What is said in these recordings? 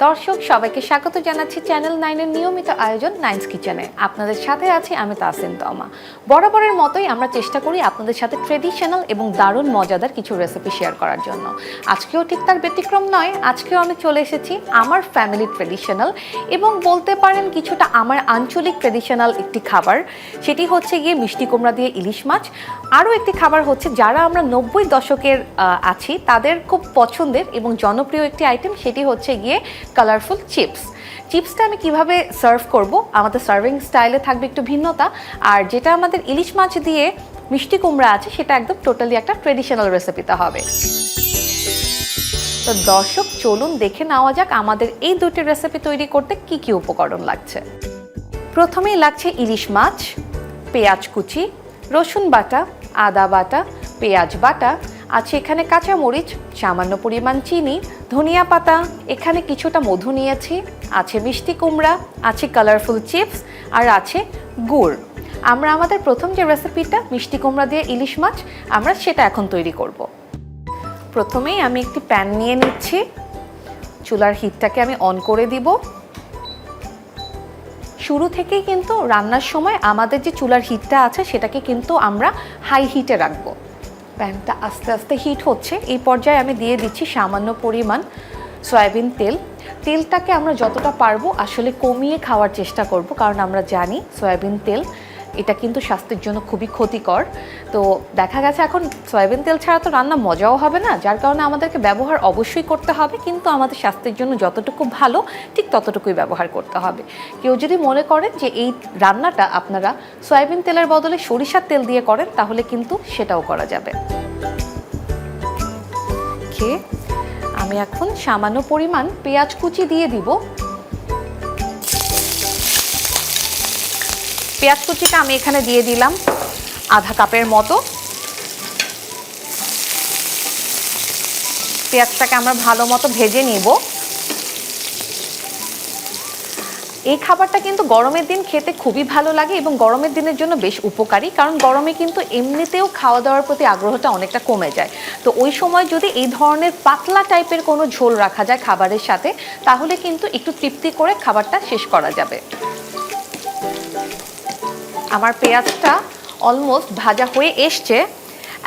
দর্শক সবাইকে স্বাগত জানাচ্ছি চ্যানেল 9 এর নিয়মিত আয়োজন নাইনস কিচেনে। আপনাদের সাথে আছি আমি তাসিন তমা। বরাবরের মতোই আমরা চেষ্টা করি আপনাদের সাথে ট্রেডিশনাল এবং দারুণ মজাদার কিছু রেসিপি শেয়ার করার জন্য। আজকেও ঠিক তার ব্যতিক্রম নয়। আজকেও আমি চলে এসেছি আমার ফ্যামিলি ট্রেডিশনাল এবং বলতে পারেন কিছুটা আমার আঞ্চলিক ট্রেডিশনাল একটি খাবার, সেটি হচ্ছে গিয়ে মিষ্টি কুমড়া দিয়ে ইলিশ মাছ। আরও একটি খাবার হচ্ছে যারা আমরা 90 দশকের আছি তাদের খুব পছন্দের এবং জনপ্রিয় একটি আইটেম, সেটি হচ্ছে গিয়ে কালারফুল চিপসটা আমি কিভাবে সার্ভ করব, আমাদের সার্ভিং স্টাইলে থাকবে একটু ভিন্নতা। আর যেটা আমাদের ইলিশ মাছ দিয়ে মিষ্টি কুমড়া আছে সেটা একদম টোটালি একটা ট্রেডিশনাল রেসিপিতে হবে। তো দর্শক চলুন দেখে নেওয়া যাক আমাদের এই দুটি রেসিপি তৈরি করতে কি কি উপকরণ লাগছে। প্রথমেই লাগছে ইলিশ মাছ, পেঁয়াজ কুচি, রসুন বাটা, আদা বাটা, পেঁয়াজ বাটা, আছে এখানে কাঁচামরিচ, সামান্য পরিমাণ চিনি, ধনিয়া পাতা, এখানে কিছুটা মধু নিয়েছি, আছে মিষ্টি কুমড়া, আছে কালারফুল চিপস, আর আছে গুড়। আমরা আমাদের প্রথম যে রেসিপিটা মিষ্টি কুমড়া দিয়ে ইলিশ মাছ আমরা সেটা এখন তৈরি করব। প্রথমেই আমি একটি প্যান নিয়ে নিচ্ছি, চুলার হিটটাকে আমি অন করে দিব। শুরু থেকেই কিন্তু রান্নার সময় আমাদের যে চুলার হিটটা আছে সেটাকে কিন্তু আমরা হাই হিটে রাখবো। প্যানটা আস্তে আস্তে হিট হচ্ছে, এই পর্যায়ে আমি দিয়ে দিচ্ছি সামান্য পরিমাণ সয়াবিন তেল। তেলটাকে আমরা যতটা পারবো আসলে কমিয়ে খাওয়ার চেষ্টা করব, কারণ আমরা জানি সয়াবিন তেল এটা কিন্তু স্বাস্থ্যের জন্য খুবই ক্ষতিকর। তো দেখা গেছে এখন সয়াবিন তেল ছাড়া তো রান্না মজাও হবে না, যার কারণে আমাদেরকে ব্যবহার অবশ্যই করতে হবে, কিন্তু আমাদের স্বাস্থ্যের জন্য যতটুকু ভালো ঠিক ততটুকুই ব্যবহার করতে হবে। কেউ যদি মনে করেন যে এই রান্নাটা আপনারা সয়াবিন তেলের বদলে সরিষার তেল দিয়ে করেন তাহলে কিন্তু সেটাও করা যাবে। আমি এখন সামান্য পরিমাণ পেঁয়াজ কুচি দিয়ে দিব। পেঁয়াজ কুচিটা আমি এখানে দিয়ে দিলাম আধা কাপের মতো। পেঁয়াজটাকে আমরা ভালো মতো ভেজে নিব। এই খাবারটা কিন্তু গরমের দিন খেতে খুবই ভালো লাগে এবং গরমের দিনের জন্য বেশ উপকারী, কারণ গরমে কিন্তু এমনিতেও খাওয়া দাওয়ার প্রতি আগ্রহটা অনেকটা কমে যায়। তো ওই সময় যদি এই ধরনের পাতলা টাইপের কোনো ঝোল রাখা যায় খাবারের সাথে তাহলে কিন্তু একটু তৃপ্তি করে খাবারটা শেষ করা যাবে। আমার পেঁয়াজটা অলমোস্ট ভাজা হয়ে এসছে।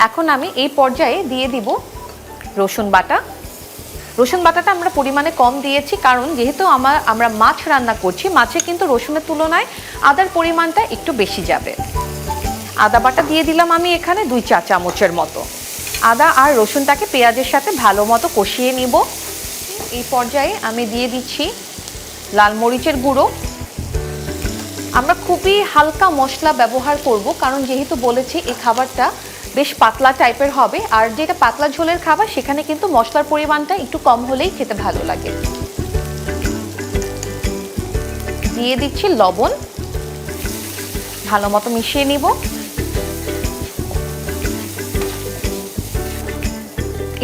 এখন আমি এই পর্যায়ে দিয়ে দিব রসুন বাটা। রসুন বাটাটা আমরা পরিমাণে কম দিয়েছি, কারণ যেহেতু আমরা মাছ রান্না করছি, মাছে কিন্তু রসুনের তুলনায় আদার পরিমাণটা একটু বেশি যাবে। আদা বাটা দিয়ে দিলাম আমি এখানে 2 চা চামচের মতো। আদা আর রসুনটাকে পেঁয়াজের সাথে ভালো মতো কষিয়ে নিব। এই পর্যায়ে আমি দিয়ে দিচ্ছি লাল মরিচের গুঁড়ো। আমরা খুবই হালকা মশলা ব্যবহার করব, কারণ যেহেতু বলেছি এই খাবারটা বেশ পাতলা টাইপের হবে, আর যেটা পাতলা ঝোলের খাবার সেখানে কিন্তু মশলার পরিমাণটা একটু কম হলেই খেতে ভালো লাগে। দিয়ে দিচ্ছি লবণ, ভালো মতো মিশিয়ে নিব।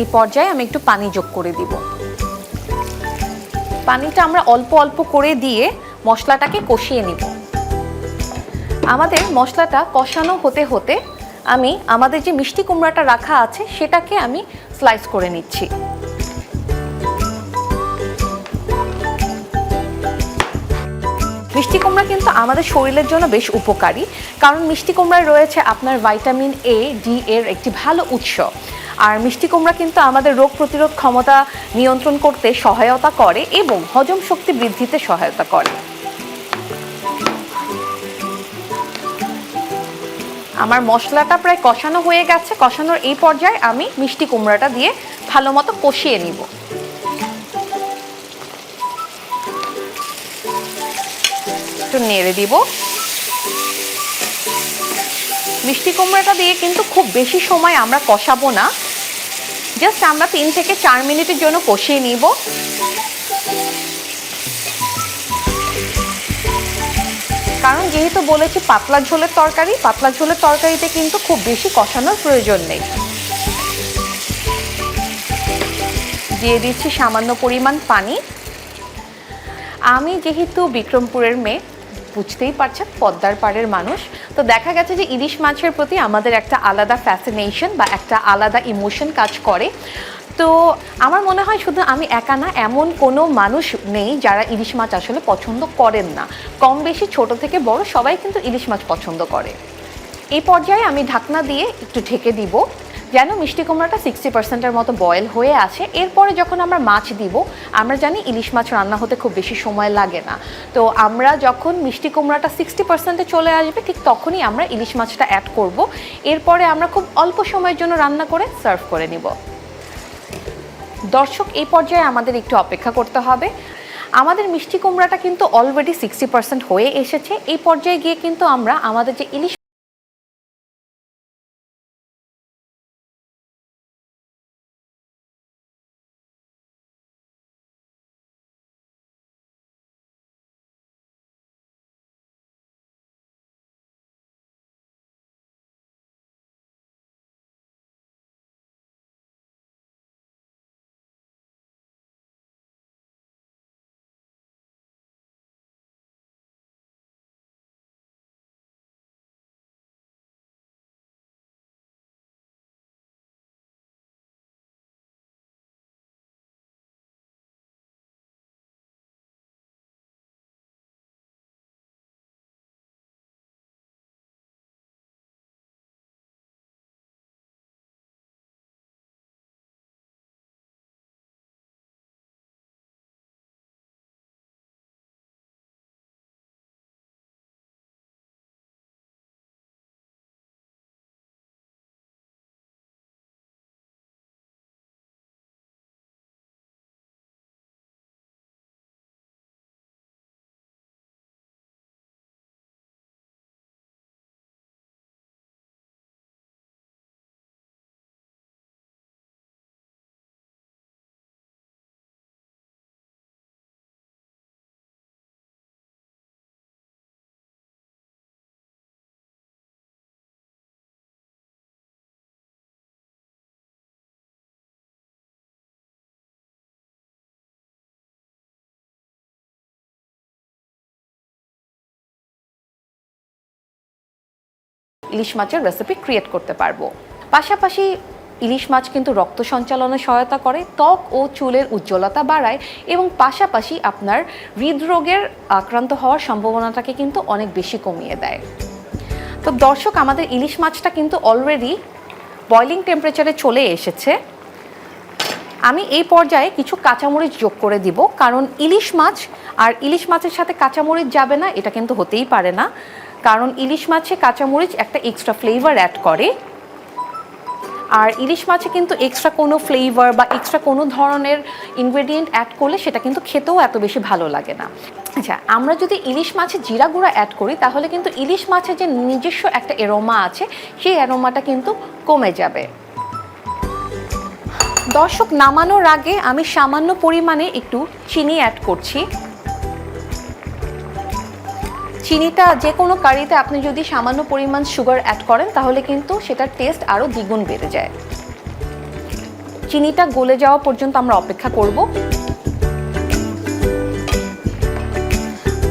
এই পর্যায়ে আমি একটু পানি যোগ করে দিব। পানিটা আমরা অল্প অল্প করে দিয়ে মশলাটাকে কষিয়ে নিব। আমাদের মশলাটা কষানো হতে হতে আমি আমাদের যে মিষ্টি কুমড়াটা রাখা আছে সেটাকে আমি স্লাইস করে নিচ্ছি। মিষ্টি কুমড়া কিন্তু আমাদের শরীরের জন্য বেশ উপকারী, কারণ মিষ্টি কুমড়ায় রয়েছে আপনার ভিটামিন এ, ডি এর একটি ভালো উৎস। আর মিষ্টি কুমড়া কিন্তু আমাদের রোগ প্রতিরোধ ক্ষমতা নিয়ন্ত্রণ করতে সহায়তা করে এবং হজম শক্তি বৃদ্ধিতে সহায়তা করে। আমার মশলাটা প্রায় কষানো হয়ে গেছে। কষানোর এই পর্যায়ে আমি মিষ্টি কুমড়াটা দিয়ে ভালো মতো কষিয়ে নিব। একটু নেড়ে দিব। মিষ্টি কুমড়াটা দিয়ে কিন্তু খুব বেশি সময় আমরা কষাবো না, জাস্ট আমরা 3 থেকে 4 মিনিটের জন্য কষিয়ে নিব। কারণ যেহেতু বলেছি পাতলা ঝোলের তরকারিতে কিন্তু খুব বেশি কষানোর প্রয়োজন নেই। দিয়ে দিচ্ছি সামান্য পরিমাণ পানি। আমি যেহেতু বিক্রমপুরের মেয়ে, বুঝতেই পারছেন পদ্মার পাড়ের মানুষ, তো দেখা গেছে যে ইলিশ মাছের প্রতি আমাদের একটা আলাদা ফ্যাসিনেশন বা একটা আলাদা ইমোশন কাজ করে। তো আমার মনে হয় শুধু আমি একা না, এমন কোনো মানুষ নেই যারা ইলিশ মাছ আসলে পছন্দ করেন না। কম বেশি ছোট থেকে বড় সবাই কিন্তু ইলিশ মাছ পছন্দ করে। এই পর্যায়ে আমি ঢাকনা দিয়ে একটু ঢেকে দিব যেন মিষ্টি কুমড়াটা 60%-এর মতো বয়েল হয়ে আসে। এরপরে যখন আমরা মাছ দিব, আমরা জানি ইলিশ মাছ রান্না হতে খুব বেশি সময় লাগে না। তো আমরা যখন মিষ্টি কুমড়াটা 60%-এ চলে আসবে ঠিক তখনই আমরা ইলিশ মাছটা অ্যাড করব। এরপরে আমরা খুব অল্প সময়ের জন্য রান্না করে সার্ভ করে নিব। দর্শক, এই পর্যায়ে আমাদের একটু অপেক্ষা করতে হবে। আমাদের মিষ্টি কুমড়াটা কিন্তু অলরেডি 60% হয়ে এসেছে। এই পর্যায়ে গিয়ে কিন্তু আমরা আমাদের যে ইলিশ মাছের রেসিপি ক্রিয়েট করতে পারবো। পাশাপাশি ইলিশ মাছ কিন্তু রক্ত সঞ্চালনে সহায়তা করে, ত্বক ও চুলের উজ্জ্বলতা বাড়ায় এবং পাশাপাশি আপনার হৃদরোগের আক্রান্ত হওয়ার সম্ভাবনাটাকে কিন্তু অনেক বেশি কমিয়ে দেয়। তো দর্শক, আমাদের ইলিশ মাছটা কিন্তু অলরেডি বয়লিং টেম্পারেচারে চলে এসেছে। আমি এই পর্যায়ে কিছু কাঁচামরিচ যোগ করে দিব, কারণ ইলিশ মাছ আর ইলিশ মাছের সাথে কাঁচামরিচ যাবে না এটা কিন্তু হতেই পারে না, কারণ ইলিশ মাছে কাঁচামরিচ একটা এক্সট্রা ফ্লেভার অ্যাড করে। আর ইলিশ মাছে কিন্তু এক্সট্রা কোনো ফ্লেভার বা এক্সট্রা কোনো ধরনের ইনগ্রেডিয়েন্ট অ্যাড করলে সেটা কিন্তু খেতেও এত বেশি ভালো লাগে না। আচ্ছা, আমরা যদি ইলিশ মাছে জিরা গুঁড়া অ্যাড করি তাহলে কিন্তু ইলিশ মাছের যে নিজস্ব একটা অ্যারোমা আছে সেই অ্যারোমাটা কিন্তু কমে যাবে। দর্শক, নামানোর আগে আমি সামান্য পরিমাণে একটু চিনি অ্যাড করছি। চিনিটা যে কোনো কারিতে আপনি যদি সামান্য পরিমাণ সুগার অ্যাড করেন তাহলে কিন্তু সেটার টেস্ট আরও দ্বিগুণ বেড়ে যায়। চিনিটা গলে যাওয়া পর্যন্ত আমরা অপেক্ষা করব।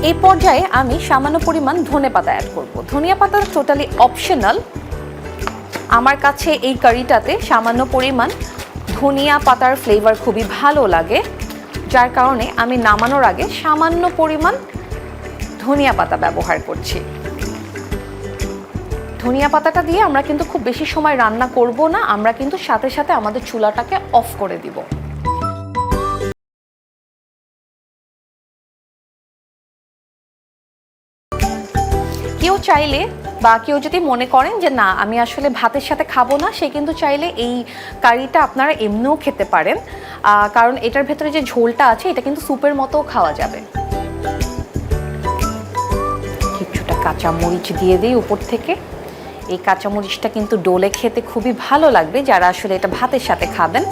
এই পর্যায়ে আমি সামান্য পরিমাণ ধনেপাতা অ্যাড করব। ধনিয়া পাতা টোটালি অপশনাল। আমার কাছে এই কারিটাতে সামান্য পরিমাণ ধনিয়া পাতার ফ্লেভার খুবই ভালো লাগে, যার কারণে আমি নামানোর আগে সামান্য পরিমাণ ধনিয়া পাতা ব্যবহার করছি। ধনিয়া পাতাটা দিয়ে আমরা কিন্তু খুব বেশি সময় রান্না করব না, আমরা কিন্তু সাথে সাথে আমাদের চুলাটাকে অফ করে দিব। কেউ চাইলে বা কেউ যদি মনে করেন যে না আমি আসলে ভাতের সাথে খাবো না, সে কিন্তু চাইলে এই কারিটা আপনারা এমনিও খেতে পারেন, কারণ এটার ভেতরে যে ঝোলটা আছে এটা কিন্তু স্যুপের মতোও খাওয়া যাবে। কিছুটা কাঁচামরিচ দিয়ে দিই উপর থেকে। এই কাঁচামরিচটা কিন্তু ডোলে খেতে খুবই ভালো লাগবে যারা আসলে এটা ভাতের সাথে খাবেন।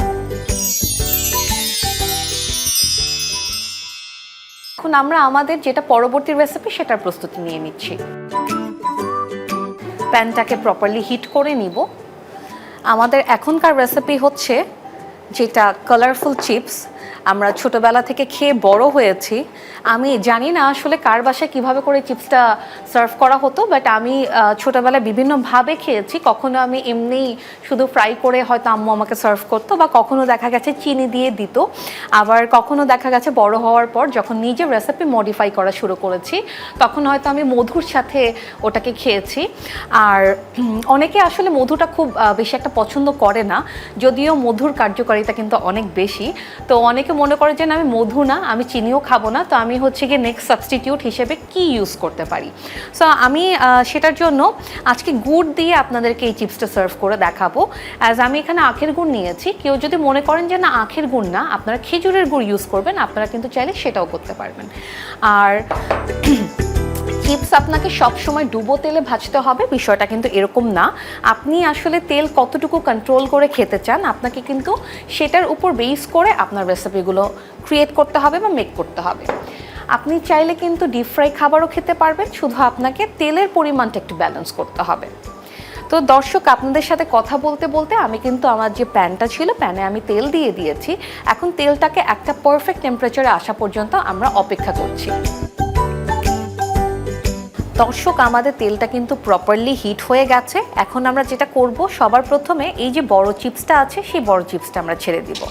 এখন আমরা আমাদের যেটা পরবর্তী রেসিপি সেটার প্রস্তুতি নিয়ে নিচ্ছি। প্যানটাকে প্রপারলি হিট করে নিব। আমাদের এখনকার রেসিপি হচ্ছে যেটা কালারফুল চিপস। আমরা ছোটবেলা থেকে খেয়ে বড় হয়েছি। আমি জানি না আসলে কার বাসায় কীভাবে করে চিপসটা সার্ভ করা হতো, বাট আমি ছোটবেলায় বিভিন্নভাবে খেয়েছি। কখনো আমি এমনি শুধু ফ্রাই করে হয়তো আম্মু আমাকে সার্ভ করতো, বা কখনো দেখা গেছে চিনি দিয়ে দিত। আবার কখনো দেখা গেছে বড় হওয়ার পর যখন নিজে রেসিপি মডিফাই করা শুরু করেছি, তখন হয়তো আমি মধুর সাথে ওটাকে খেয়েছি। আর অনেকে আসলে মধুটা খুব বেশি একটা পছন্দ করে না, যদিও মধুর কার্যকারিতা কিন্তু অনেক বেশি। তো অনেকে মনে করে যে না, আমি মধু না, আমি চিনিও খাবো না, তো আমি হচ্ছে গিয়ে নেক্সট সাবস্টিটিউট হিসেবে কি ইউজ করতে পারি। সো আমি সেটার জন্য আজকে গুড় দিয়ে আপনাদেরকে এই চিপসটা সার্ভ করে দেখাবো। অ্যাজ আমি এখানে আখের গুড় নিয়েছি। কেউ যদি মনে করেন যে না, আখের গুড় না, আপনারা খেজুরের গুড় ইউজ করবেন, আপনারা কিন্তু চাইলে সেটাও করতে পারবেন। আর চিপস আপনাকে সবসময় ডুবো তেলে ভাজতে হবে বিষয়টা কিন্তু এরকম না। আপনি আসলে তেল কতটুকু কন্ট্রোল করে খেতে চান, আপনাকে কিন্তু সেটার উপর বেস করে আপনার রেসিপিগুলো ক্রিয়েট করতে হবে বা মেক করতে হবে। আপনি চাইলে কিন্তু ডিপ ফ্রাই খাবারও খেতে পারবেন, শুধু আপনাকে তেলের পরিমাণটা একটু ব্যালেন্স করতে হবে। তো দর্শক, আপনাদের সাথে কথা বলতে বলতে আমি কিন্তু আমার যে প্যানটা ছিল, প্যানে আমি তেল দিয়ে দিয়েছি। এখন তেলটাকে একটা পারফেক্ট টেম্পারেচারে আসা পর্যন্ত আমরা অপেক্ষা করছি। দর্শক, আমাদের তেলটা কিন্তু প্রপারলি হিট হয়ে গেছে। এখন আমরা যেটা করব, সবার প্রথমে এই যে বড় চিপসটা আছে, সেই বড় চিপসটা আমরা ছেড়ে দিব।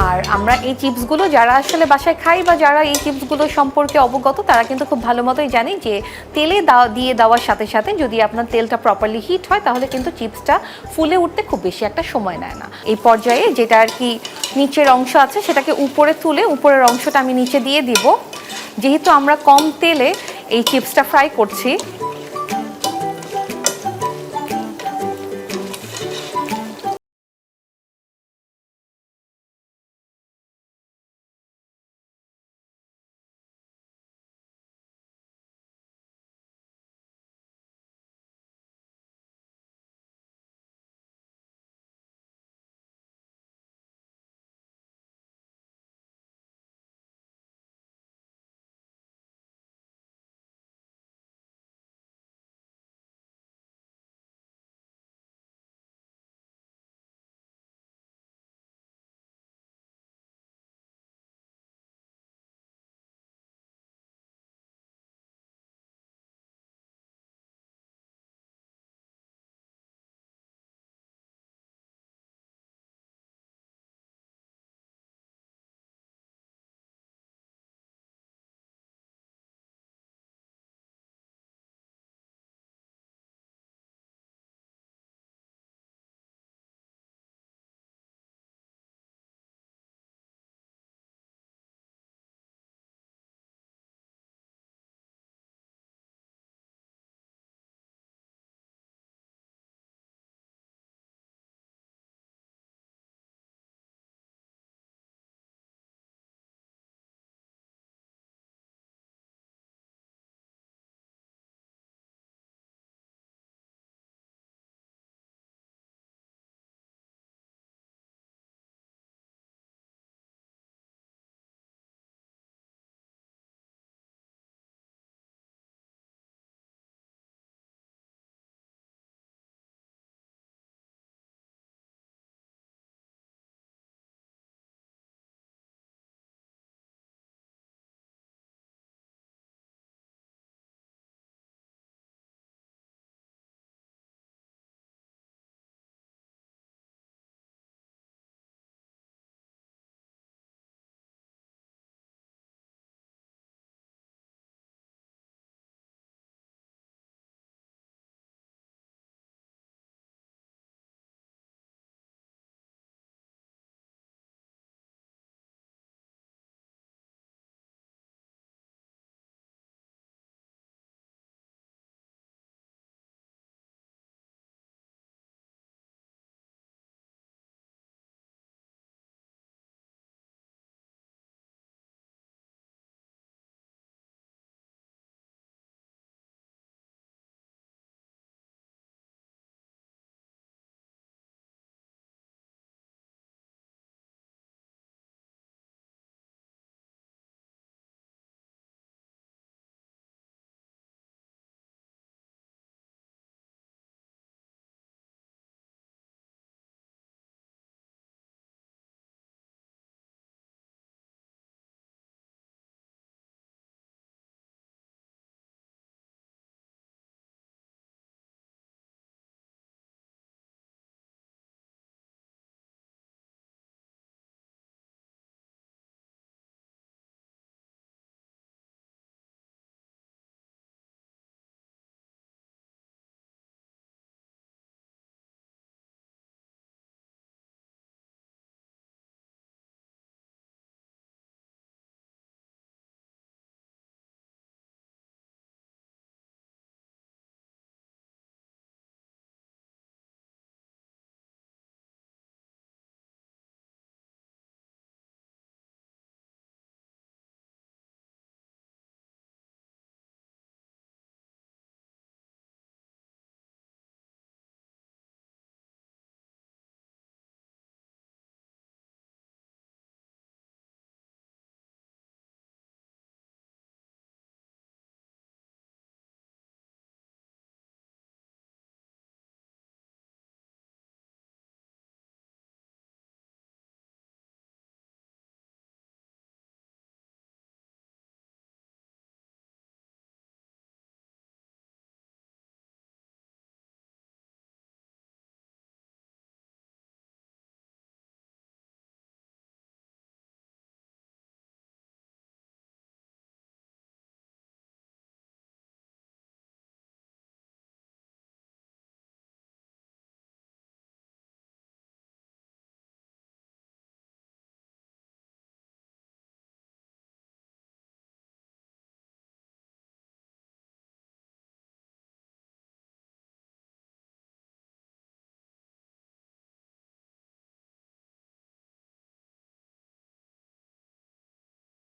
আর আমরা এই চিপসগুলো যারা আসলে বাসায় খাই, বা যারা এই চিপসগুলো সম্পর্কে অবগত, তারা কিন্তু খুব ভালো মতোই জানি যে তেলে দিয়ে দেওয়ার সাথে সাথে যদি আপনার তেলটা প্রপারলি হিট হয়, তাহলে কিন্তু চিপসটা ফুলে উঠতে খুব বেশি একটা সময় নেয় না। এই পর্যায়ে যেটা আর কি নিচের অংশ আছে, সেটাকে উপরে তুলে উপরের অংশটা আমি নিচে দিয়ে দিব। যেহেতু আমরা কম তেলে এই চিপসটা ফ্রাই করছি,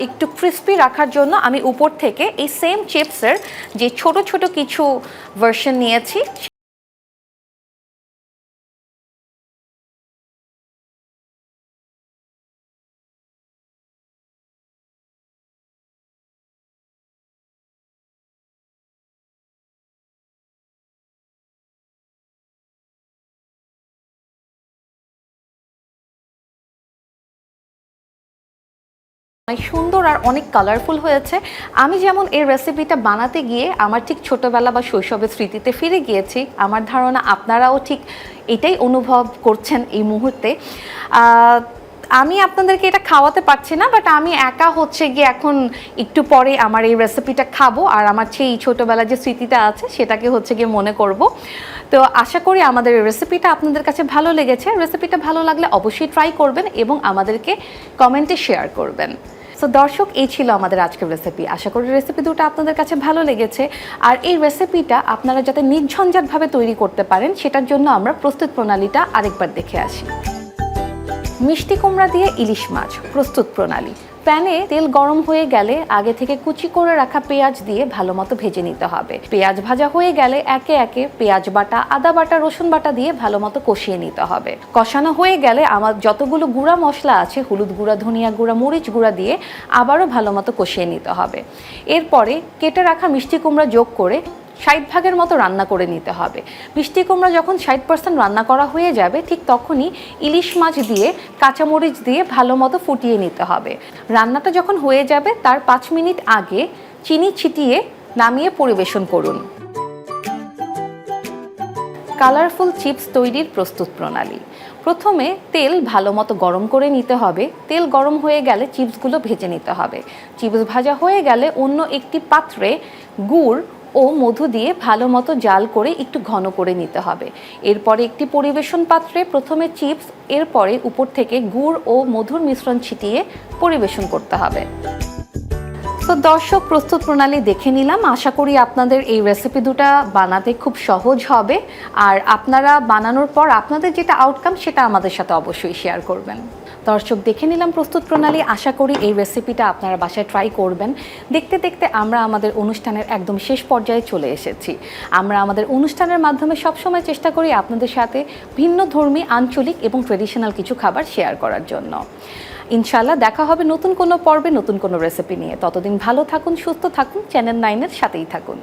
একটু ক্রিস্পি রাখার জন্য আমি উপর থেকে এই সেম চিপসের যে ছোট ছোট কিছু ভার্সন নিয়েছি। অনেক সুন্দর আর অনেক কালারফুল হয়েছে। আমি যেমন এই রেসিপিটা বানাতে গিয়ে আমার ঠিক ছোটবেলা বা শৈশবের স্মৃতিতে ফিরে গিয়েছি, আমার ধারণা আপনারাও ঠিক এটাই অনুভব করছেন এই মুহূর্তে। আমি আপনাদেরকে এটা খাওয়াতে পারছি না, বাট আমি একা হচ্ছে গিয়ে এখন একটু পরে আমার এই রেসিপিটা খাবো আর আমার সেই ছোটোবেলার যে স্মৃতিটা আছে সেটাকে হচ্ছে গিয়ে মনে করব। তো আশা করি আমাদের এই রেসিপিটা আপনাদের কাছে ভালো লেগেছে। রেসিপিটা ভালো লাগলে অবশ্যই ট্রাই করবেন এবং আমাদেরকে কমেন্টে শেয়ার করবেন। সো দর্শক, এই ছিল আমাদের আজকের রেসিপি। আশা করি রেসিপি দুটো আপনাদের কাছে ভালো লেগেছে। আর এই রেসিপিটা আপনারা যাতে নির্ঝঞ্ঝাটভাবে তৈরি করতে পারেন সেটার জন্য আমরা প্রস্তুত প্রণালীটা আরেকবার দেখে আসি। মিষ্টি কুমড়া দিয়ে ইলিশ মাছ প্রস্তুত প্রণালী। প্যানে তেল গরম হয়ে গেলে আগে থেকে কুচি করে রাখা পেঁয়াজ দিয়ে ভালো মতো ভেজে নিতে হবে। পেঁয়াজ ভাজা হয়ে গেলে একে একে পেঁয়াজ বাটা, আদা বাটা, রসুন বাটা দিয়ে ভালো মতো কষিয়ে নিতে হবে। কষানো হয়ে গেলে আমার যতগুলো গুঁড়া মশলা আছে, হলুদ গুঁড়া, ধনিয়া গুঁড়া, মরিচ গুঁড়া দিয়ে আবারও ভালো মতো কষিয়ে নিতে হবে। এরপরে কেটে রাখা মিষ্টি কুমড়া যোগ করে 60% মতো রান্না করে নিতে হবে। মিষ্টি কুমড়া যখন 60% রান্না করা হয়ে যাবে ঠিক তখনই ইলিশ মাছ দিয়ে কাঁচামরিচ দিয়ে ভালো মতো ফুটিয়ে নিতে হবে। রান্নাটা যখন হয়ে যাবে তার 5 মিনিট আগে চিনি ছিটিয়ে নামিয়ে পরিবেশন করুন। কালারফুল চিপস তৈরির প্রস্তুত প্রণালী। প্রথমে তেল ভালো মতো গরম করে নিতে হবে। তেল গরম হয়ে গেলে চিপসগুলো ভেজে নিতে হবে। চিপস ভাজা হয়ে গেলে অন্য একটি পাত্রে গুড় ও মধু দিয়ে ভালো মতো জাল করে একটু ঘন করে নিতে হবে। এরপরে একটি পরিবেশন পাত্রে প্রথমে চিপস, এরপরে উপর থেকে গুড় ও মধুর মিশ্রণ ছিটিয়ে পরিবেশন করতে হবে। তো দর্শক, প্রস্তুত প্রণালী দেখে নিলাম। আশা করি আপনাদের এই রেসিপি দুটো বানাতে খুব সহজ হবে। আর আপনারা বানানোর পর আপনাদের যেটা আউটকাম সেটা আমাদের সাথে অবশ্যই শেয়ার করবেন। দর্শক, দেখে নিলাম প্রস্তুত প্রণালী। আশা করি এই রেসিপিটা আপনারা বাসায় ট্রাই করবেন। দেখতে দেখতে আমরা আমাদের অনুষ্ঠানের একদম শেষ পর্যায়ে চলে এসেছি। আমরা আমাদের অনুষ্ঠানের মাধ্যমে সবসময় চেষ্টা করি আপনাদের সাথে ভিন্ন ধর্মী, আঞ্চলিক এবং ট্রেডিশনাল কিছু খাবার শেয়ার করার জন্য। ইনশাআল্লাহ দেখা হবে নতুন কোনো পর্বে, নতুন কোনো রেসিপি নিয়ে। ততদিন ভালো থাকুন, সুস্থ থাকুন, চ্যানেল 9-এর সাথেই থাকুন।